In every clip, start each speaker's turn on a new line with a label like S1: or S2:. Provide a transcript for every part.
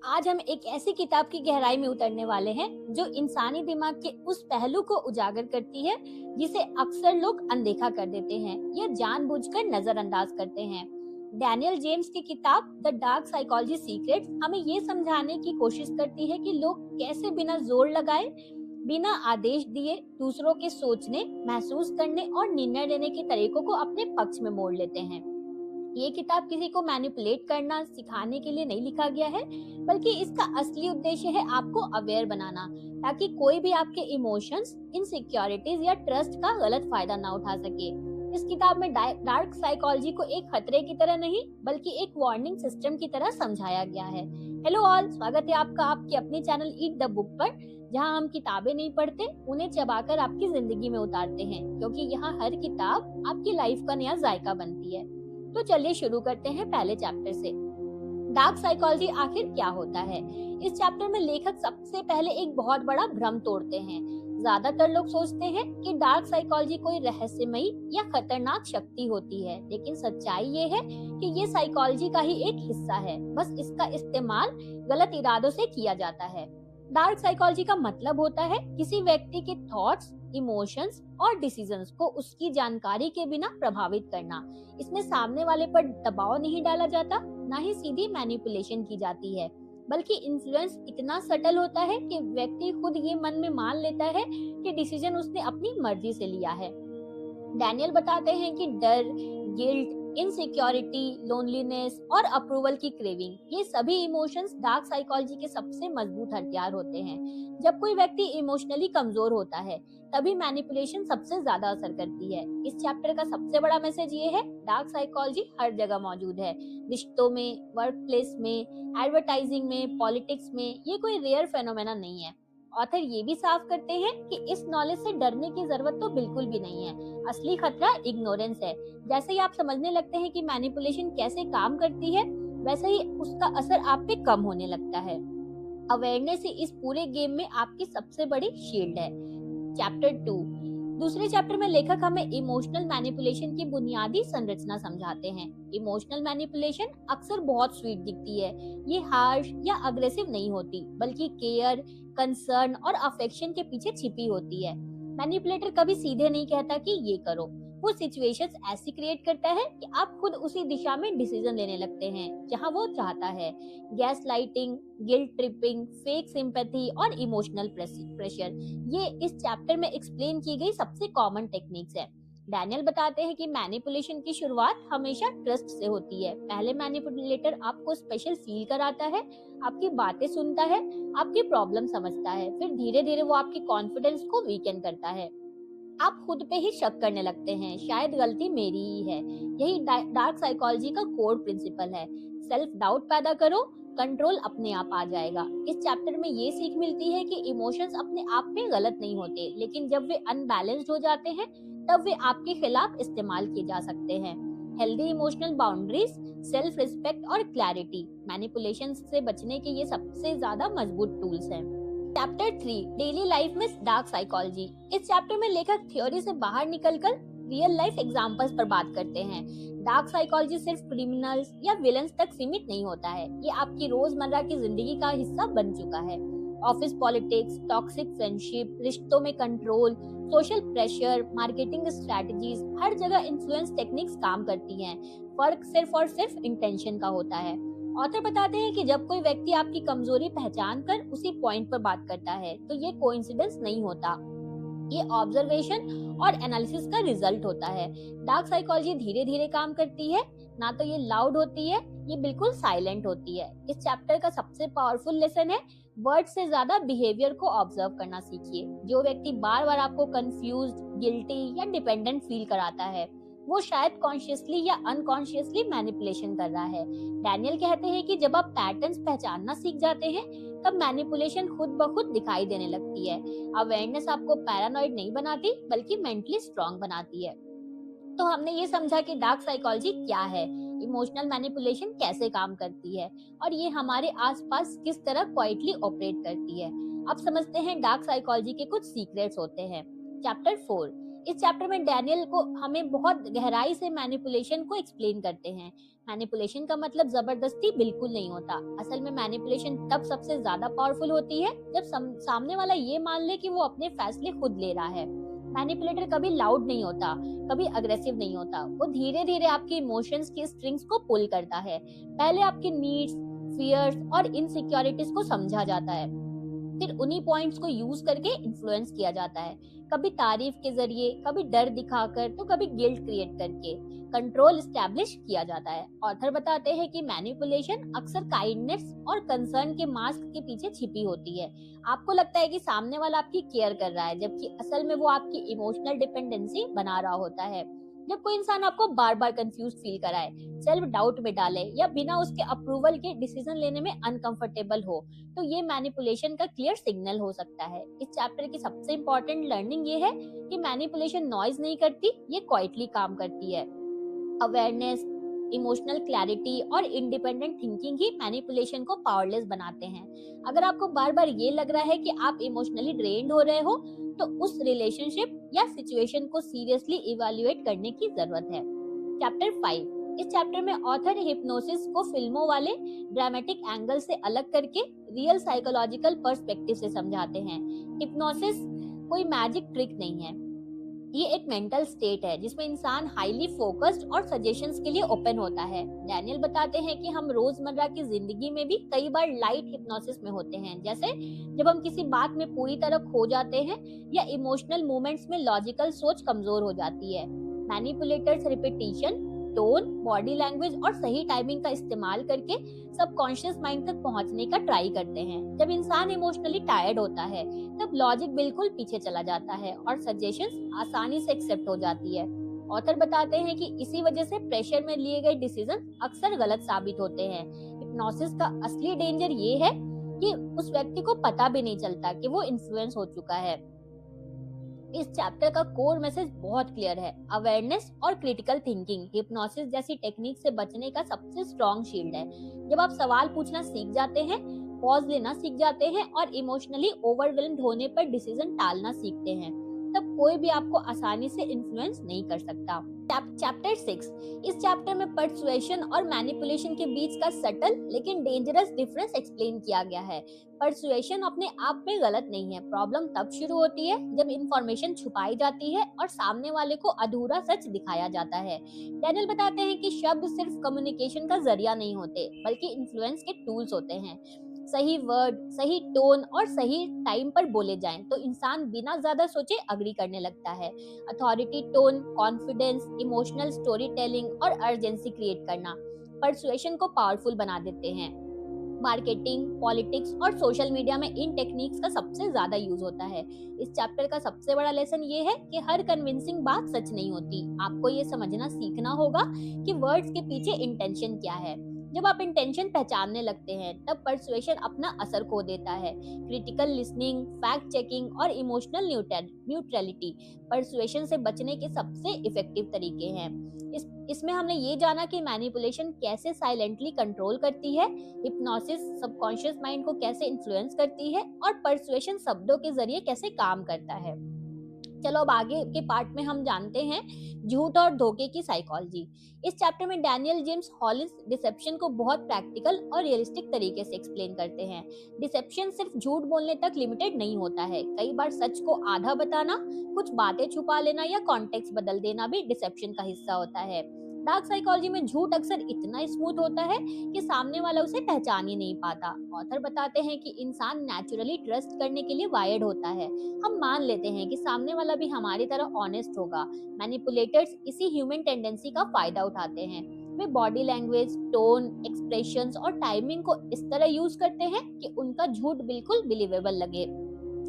S1: आज हम एक ऐसी किताब की गहराई में उतरने वाले हैं जो इंसानी दिमाग के उस पहलू को उजागर करती है जिसे अक्सर लोग अनदेखा कर देते हैं या जानबूझकर नजरअंदाज करते हैं। डैनियल जेम्स की किताब द डार्क साइकोलॉजी सीक्रेट्स हमें ये समझाने की कोशिश करती है कि लोग कैसे बिना जोर लगाए, बिना आदेश दिए दूसरों के सोचने, महसूस करने और निर्णय लेने के तरीकों को अपने पक्ष में मोड़ लेते हैं। ये किताब किसी को मैनिपुलेट करना सिखाने के लिए नहीं लिखा गया है, बल्कि इसका असली उद्देश्य है आपको अवेयर बनाना, ताकि कोई भी आपके इमोशंस, इनसिक्योरिटीज या ट्रस्ट का गलत फायदा ना उठा सके। इस किताब में डार्क साइकोलॉजी को एक खतरे की तरह नहीं, बल्कि एक वार्निंग सिस्टम की तरह समझाया गया है। हेलो ऑल, स्वागत है आपका आपके अपने चैनल ईट द बुक पर, जहां हम किताबें नहीं पढ़ते, उन्हें चबाकर आपकी जिंदगी में उतारते हैं, क्योंकि यहाँ हर किताब आपकी लाइफ का नया जायका बनती है। तो चलिए शुरू करते हैं पहले चैप्टर से। डार्क साइकोलॉजी आखिर क्या होता है? इस चैप्टर में लेखक सबसे पहले एक बहुत बड़ा भ्रम तोड़ते हैं। ज्यादातर लोग सोचते हैं कि डार्क साइकोलॉजी कोई रहस्यमयी या खतरनाक शक्ति होती है, लेकिन सच्चाई ये है कि ये साइकोलॉजी का ही एक हिस्सा है, बस इसका इस्तेमाल गलत इरादों से किया जाता है। डार्क साइकोलॉजी का मतलब होता है किसी व्यक्ति के थॉट्स, इमोशंस और डिसीजंस को उसकी जानकारी के बिना प्रभावित करना। इसमें सामने वाले पर दबाव नहीं डाला जाता, ना ही सीधी मैनिपुलेशन की जाती है, बल्कि इन्फ्लुएंस इतना सटल होता है कि व्यक्ति खुद ये मन में मान लेता है कि डिसीजन उसने अपनी मर्जी से लिया है। डैनियल बताते हैं कि डर, गिल्ट, इनसिक्योरिटी, लोनलीनेस और अप्रूवल की क्रेविंग, ये सभी इमोशंस डार्क साइकोलॉजी के सबसे मजबूत हथियार होते हैं। जब कोई व्यक्ति इमोशनली कमजोर होता है, तभी मैनिपुलेशन सबसे ज्यादा असर करती है। इस चैप्टर का सबसे बड़ा मैसेज ये है, डार्क साइकोलॉजी हर जगह मौजूद है, रिश्तों में, वर्क प्लेस में, एडवर्टाइजिंग में, पॉलिटिक्स में। ये कोई रेयर फेनोमेना नहीं है। ऑथर ये भी साफ करते हैं कि इस नॉलेज से डरने की जरूरत तो बिल्कुल भी नहीं है। असली खतरा इग्नोरेंस है। जैसे ही आप समझने लगते हैं कि मैनिपुलेशन कैसे काम करती है, वैसे ही उसका असर आप पे कम होने लगता है। अवेयरनेस ही इस पूरे गेम में आपकी सबसे बड़ी शील्ड है। चैप्टर 2। दूसरे चैप्टर में लेखक हमें इमोशनल मैनिपुलेशन की बुनियादी संरचना समझाते हैं। इमोशनल मैनिपुलेशन अक्सर बहुत स्वीट दिखती है। ये हार्श या अग्रेसिव नहीं होती, बल्कि केयर, कंसर्न और अफेक्शन के पीछे छिपी होती है। मैनिपुलेटर कभी सीधे नहीं कहता कि ये करो, वो सिचुएशंस ऐसी क्रिएट करता है कि आप खुद उसी दिशा में डिसीजन लेने लगते हैं जहां वो चाहता है। Gas lighting, guilt tripping, fake sympathy और इमोशनल प्रेशर, ये इस चैप्टर में एक्सप्लेन की गई सबसे कॉमन टेक्निक्स है। डैनियल बताते हैं कि मैनिपुलेशन की शुरुआत हमेशा ट्रस्ट से होती है। पहले मैनिपुलेटर आपको स्पेशल फील कराता है, आपकी बातें सुनता है, आपकी प्रॉब्लम समझता है, फिर धीरे धीरे वो आपकी कॉन्फिडेंस को वीकन करता है। आप खुद पे ही शक करने लगते हैं, शायद गलती मेरी ही है। यही डार्क साइकोलॉजी का कोर प्रिंसिपल है। सेल्फ डाउट पैदा करो, कंट्रोल अपने आप आ जाएगा। इस चैप्टर में ये सीख मिलती है कि इमोशंस अपने आप में गलत नहीं होते, लेकिन जब वे अनबैलेंस्ड हो जाते हैं, तब वे आपके खिलाफ इस्तेमाल किए जा सकते हैं। Healthy emotional boundaries, self respect और क्लैरिटी मैनिपुलेशन से बचने के ये सबसे ज्यादा मजबूत टूल्स हैं। चैप्टर 3, डेली लाइफ में डार्क साइकोलॉजी। इस चैप्टर में लेखक थ्योरी से बाहर निकलकर रियल लाइफ एग्जांपल्स पर बात करते हैं। डार्क साइकोलॉजी सिर्फ क्रिमिनल्स या विलन्स तक सीमित नहीं होता है, ये आपकी रोजमर्रा की जिंदगी का हिस्सा बन चुका है। ऑफिस पॉलिटिक्स, टॉक्सिक फ्रेंडशिप, रिश्तों में control, social pressure, marketing strategies, हर जगह इन्फ्लुएंस टेक्निक्स काम करती हैं। फर्क सिर्फ और सिर्फ इंटेंशन का होता है। ऑथर बताते हैं कि जब कोई व्यक्ति आपकी कमजोरी पहचान कर उसी पॉइंट पर बात करता है, तो ये कोइंसिडेंस नहीं होता, ये ऑब्जर्वेशन और एनालिसिस का रिजल्ट होता है। डार्क साइकोलॉजी धीरे धीरे काम करती है, ना तो ये लाउड होती है, ये बिल्कुल साइलेंट होती है। इस चैप्टर का सबसे पावरफुल लेसन है, वर्ड से ज्यादा बिहेवियर को ऑब्जर्व करना सीखिए। जो व्यक्ति बार बार आपको कंफ्यूज्ड, गिल्टी या डिपेंडेंट फील कराता है, वो शायद कॉन्शियसली या अनकॉन्शियसली मैनिपुलेशन कर रहा है। डैनियल कहते हैं कि जब आप पैटर्न्स पहचानना सीख जाते हैं, तब मैनिपुलेशन खुद ब खुद दिखाई देने लगती है। अवेयरनेस आपको पैरानॉइड नहीं बनाती, बल्कि मेंटली स्ट्रांग बनाती है। तो हमने ये समझा कि डार्क साइकोलॉजी क्या है, इमोशनल मैनिपुलेशन कैसे काम करती है, और ये हमारे आसपास किस तरह क्वाइटली ऑपरेट करती है। अब समझते हैं डार्क साइकोलॉजी के कुछ सीक्रेट्स होते हैं। चैप्टर 4, इस चैप्टर में डैनियल को हमें बहुत गहराई से मैनिपुलेशन को एक्सप्लेन करते हैं। मैनिपुलेशन का मतलब जबरदस्ती बिल्कुल नहीं होता। असल में मैनिपुलेशन तब सबसे ज्यादा पावरफुल होती है जब सामने वाला ये मान ले कि वो अपने फैसले खुद ले रहा है। मैनिपुलेटर कभी लाउड नहीं होता, कभी अग्रेसिव नहीं होता। वो धीरे धीरे आपके इमोशंस की स्ट्रिंग्स को पुल करता है। पहले आपके नीड्स, फियर्स और इनसिक्योरिटीज को समझा जाता है, फिर उन्हीं पॉइंट्स को यूज करके इन्फ्लुएंस किया जाता है। कभी तारीफ के जरिए, कभी डर दिखाकर, तो कभी गिल्ट क्रिएट करके कंट्रोल एस्टैब्लिश किया जाता है। ऑथर बताते हैं कि मैनिपुलेशन अक्सर काइंडनेस और कंसर्न के मास्क के पीछे छिपी होती है। आपको लगता है कि सामने वाला आपकी केयर कर रहा है, जबकि असल में वो आपकी इमोशनल डिपेंडेंसी बना रहा होता है। जब कोई इंसान आपको बार बार कंफ्यूज फील कराए, सेल्फ डाउट में डाले या बिना उसके अप्रूवल के डिसीजन लेने में अनकंफर्टेबल हो, तो ये मैनिपुलेशन का क्लियर सिग्नल हो सकता है। इस चैप्टर की सबसे इम्पोर्टेंट लर्निंग ये है कि मैनिपुलेशन नॉइज नहीं करती, ये क्वाइटली काम करती है। अवेयरनेस, इमोशनल क्लैरिटी और इंडिपेंडेंट थिंकिंग ही मैनिपुलेशन को पावरलेस बनाते हैं। अगर आपको बार बार ये लग रहा है कि आप इमोशनली ड्रेन्ड हो रहे हो, तो उस रिलेशनशिप या सिचुएशन को सीरियसली इवैल्यूएट करने की जरूरत है। चैप्टर 5। इस चैप्टर में ऑथर हिप्नोसिस को फिल्मों वाले ड्रामेटिक एंगल से अलग करके रियल साइकोलॉजिकल पर्सपेक्टिव से समझाते हैं। हिप्नोसिस कोई मैजिक ट्रिक नहीं है, ये एक मेंटल स्टेट है जिसमें इंसान हाईली फोकस्ड और सजेशंस के लिए ओपन होता है। डैनियल बताते हैं कि हम रोजमर्रा की जिंदगी में भी कई बार लाइट हिप्नोसिस में होते हैं, जैसे जब हम किसी बात में पूरी तरह खो जाते हैं या इमोशनल मोमेंट्स में लॉजिकल सोच कमजोर हो जाती है। Manipulators repetition, tone, body language और सही टाइमिंग का इस्तेमाल करके सबकॉन्शियस माइंड तक पहुंचने का ट्राई करते हैं। जब इंसान इमोशनली टायर्ड होता है, तब लॉजिक बिल्कुल पीछे चला जाता है और सजेशंस आसानी से एक्सेप्ट हो जाती है। ऑथर बताते हैं कि इसी वजह से प्रेशर में लिए गए डिसीजन अक्सर गलत साबित होते हैं। हिप्नोसिस का असली डेंजर ये है कि उस व्यक्ति को पता भी नहीं चलता कि वो इन्फ्लुएंस हो चुका है। इस चैप्टर का कोर मैसेज बहुत क्लियर है। अवेयरनेस और क्रिटिकल थिंकिंग हिप्नोसिस जैसी टेक्निक से बचने का सबसे स्ट्रॉन्ग शील्ड है। जब आप सवाल पूछना सीख जाते हैं, पॉज लेना सीख जाते हैं और इमोशनली ओवरवेल्म्ड होने पर डिसीजन टालना सीखते हैं, तब कोई भी आपको आसानी से इन्फ्लुएंस नहीं कर सकता। चैप्टर 6। इस चैप्टर में पर्सुएशन और मैनिपुलेशन के बीच का सटल लेकिन डेंजरस डिफरेंस एक्सप्लेन किया गया है। पर्सुएशन अपने आप में गलत नहीं है, प्रॉब्लम तब शुरू होती है जब इंफॉर्मेशन छुपाई जाती है और सामने वाले को अधूरा सच दिखाया जाता है। डैनियल बताते हैं कि शब्द सिर्फ कम्युनिकेशन का जरिया नहीं होते, बल्कि इन्फ्लुएंस के टूल्स होते हैं। सही वर्ड, सही टोन और सही टाइम पर बोले जाएं तो इंसान बिना ज्यादा सोचे अग्री करने लगता है। Authority tone, confidence, emotional story telling और अर्जेंसी क्रिएट करना पर्सुएशन को पावरफुल बना देते हैं। मार्केटिंग, पॉलिटिक्स और सोशल मीडिया में इन टेक्निक्स का सबसे ज्यादा यूज होता है। इस चैप्टर का सबसे बड़ा लेसन ये है कि हर कन्विंसिंग बात सच नहीं होती। आपको ये समझना सीखना होगा कि वर्ड्स के पीछे इंटेंशन क्या है। जब आप इंटेंशन पहचानने लगते हैं, तब पर्सुएशन अपना असर खो देता है। क्रिटिकल लिसनिंग, फैक्ट चेकिंग और इमोशनल न्यूट्रलिटी पर्सुएशन से बचने के सबसे इफेक्टिव तरीके हैं। इसमें हमने ये जाना कि मैनिपुलेशन कैसे साइलेंटली कंट्रोल करती है, हिप्नोसिस सबकॉन्शियस माइंड को कैसे इन्फ्लुएंस करती है और पर्सुएशन शब्दों के जरिए कैसे काम करता है। चलो अब आगे के पार्ट में हम जानते हैं झूठ और धोखे की साइकोलॉजी। इस चैप्टर में डैनियल जेम्स हॉलिन्स डिसेप्शन को बहुत प्रैक्टिकल और रियलिस्टिक तरीके से एक्सप्लेन करते हैं। डिसेप्शन सिर्फ झूठ बोलने तक लिमिटेड नहीं होता है। कई बार सच को आधा बताना, कुछ बातें छुपा लेना या कॉन्टेक्स्ट बदल देना भी डिसेप्शन का हिस्सा होता है। डार्क साइकोलॉजी में झूठ अक्सर इतना स्मूथ होता है कि सामने वाला उसे पहचान ही नहीं पाता। ऑथर बताते हैं कि इंसान नेचुरली ट्रस्ट करने के लिए वायर्ड होता है। हम मान लेते हैं कि सामने वाला भी हमारी तरह ऑनेस्ट होगा। मैनिपुलेटर्स इसी ह्यूमन टेंडेंसी का फायदा उठाते हैं। वे बॉडी लैंग्वेज, टोन, एक्सप्रेशंस और टाइमिंग को इस तरह यूज करते हैं कि उनका झूठ बिल्कुल बिलीवेबल लगे।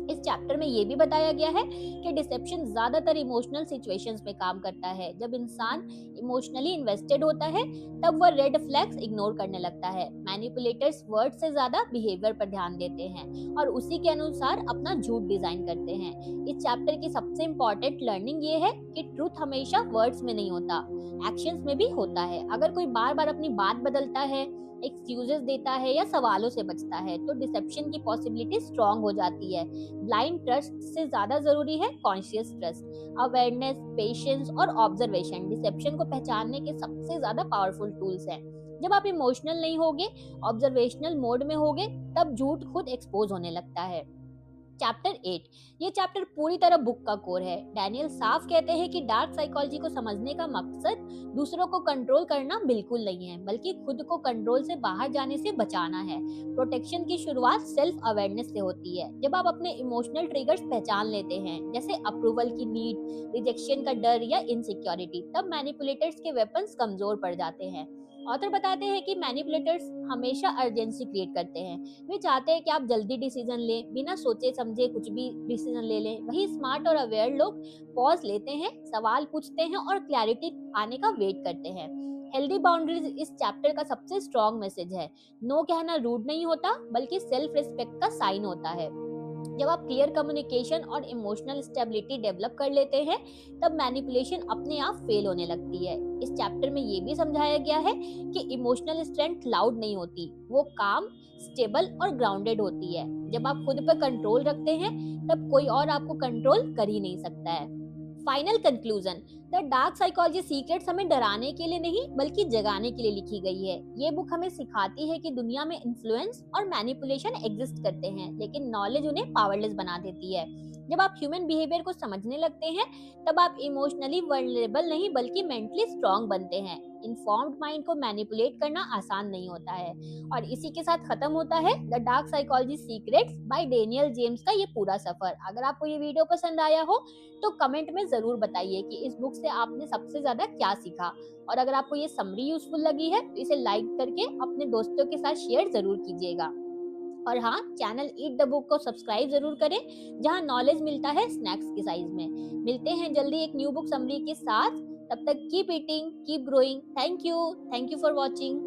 S1: इस चैप्टर में ये भी बताया गया है कि डिसेप्शन ज्यादातर इमोशनल सिचुएशंस में काम करता है। जब इंसान इमोशनली इन्वेस्टेड होता है, तब वह रेड फ्लैग्स इग्नोर करने लगता है। मैनिपुलेटर्स वर्ड से ज्यादा बिहेवियर पर ध्यान देते हैं और उसी के अनुसार अपना झूठ डिजाइन करते हैं। इस चैप्टर की सबसे इम्पोर्टेंट लर्निंग ये है कि ट्रूथ हमेशा वर्ड्स में नहीं होता, एक्शंस में भी होता है। अगर कोई बार बार अपनी बात बदलता है एक्सक्यूजेस देता है या सवालों से बचता है तो डिसेप्शन की पॉसिबिलिटी स्ट्रांग हो जाती है। ब्लाइंड ट्रस्ट से ज्यादा जरूरी है कॉन्शियस ट्रस्ट। अवेयरनेस, पेशेंस और ऑब्जर्वेशन डिसेप्शन को पहचानने के सबसे ज्यादा पावरफुल टूल्स हैं। जब आप इमोशनल नहीं होगे, ऑब्जर्वेशनल मोड में होगे, तब झूठ खुद एक्सपोज होने लगता है। चैप्टर 8, ये चैप्टर पूरी तरह बुक का कोर है। डैनियल साफ कहते हैं कि डार्क साइकोलॉजी को समझने का मकसद दूसरों को कंट्रोल करना बिल्कुल नहीं है, बल्कि खुद को कंट्रोल से बाहर जाने से बचाना है। प्रोटेक्शन की शुरुआत सेल्फ अवेयरनेस से होती है। जब आप अपने इमोशनल ट्रिगर्स पहचान लेते हैं, जैसे अप्रूवल की नीड, रिजेक्शन का डर या इनसिक्योरिटी, तब मैनिपुलेटर्स के वेपन्स कमजोर पड़ जाते हैं। ऑथर बताते हैं कि मैनिपुलेटर्स हमेशा अर्जेंसी क्रिएट करते हैं। वे चाहते हैं कि आप जल्दी डिसीजन लें, बिना सोचे समझे कुछ भी डिसीजन ले लें। वही स्मार्ट और अवेयर लोग पॉज लेते हैं, सवाल पूछते हैं और क्लैरिटी आने का वेट करते हैं। हेल्दी बाउंड्रीज इस चैप्टर का सबसे स्ट्रॉन्ग मैसेज है। नो कहना रूड नहीं होता, बल्कि सेल्फ रिस्पेक्ट का साइन होता है। जब आप क्लियर कम्युनिकेशन और इमोशनल स्टेबिलिटी डेवलप कर लेते हैं, तब मैनिपुलेशन अपने आप फेल होने लगती है। इस चैप्टर में ये भी समझाया गया है कि इमोशनल स्ट्रेंथ लाउड नहीं होती, वो काम, स्टेबल और ग्राउंडेड होती है। जब आप खुद पर कंट्रोल रखते हैं, तब कोई और आपको कंट्रोल कर ही नहीं सकता है। Final conclusion, the dark psychology secrets हमें डराने के लिए नहीं, बल्कि जगाने के लिए लिखी गई है। ये बुक हमें सिखाती है कि दुनिया में इन्फ्लुएंस और मैनिपुलेशन एग्जिस्ट करते हैं, लेकिन नॉलेज उन्हें पावरलेस बना देती है। जब आप ह्यूमन बिहेवियर को समझने लगते हैं, तब आप इमोशनली वल्नरेबल नहीं, बल्कि मेंटली स्ट्रांग बनते हैं। इन्फॉर्म्ड माइंड को मैनिपुलेट करना आसान नहीं होता है। और इसी के साथ खत्म होता है the dark psychology secrets by Daniel James का ये पूरा सफर। अगर आपको ये वीडियो पसंद आया हो तो कमेंट में जरूर बताइए कि इस बुक से आपने सबसे ज्यादा क्या सीखा। और अगर आपको ये समरी यूजफुल लगी है तो इसे लाइक करके अपने दोस्तों के साथ शेयर जरूर कीजिएगा। और हाँ, चैनल ईट द बुक को सब्सक्राइब जरूर करें, जहाँ नॉलेज मिलता है स्नैक्स के साइज में। मिलते हैं जल्दी एक न्यू बुक समरी के साथ। तब तक keep eating, keep growing. Thank you for watching.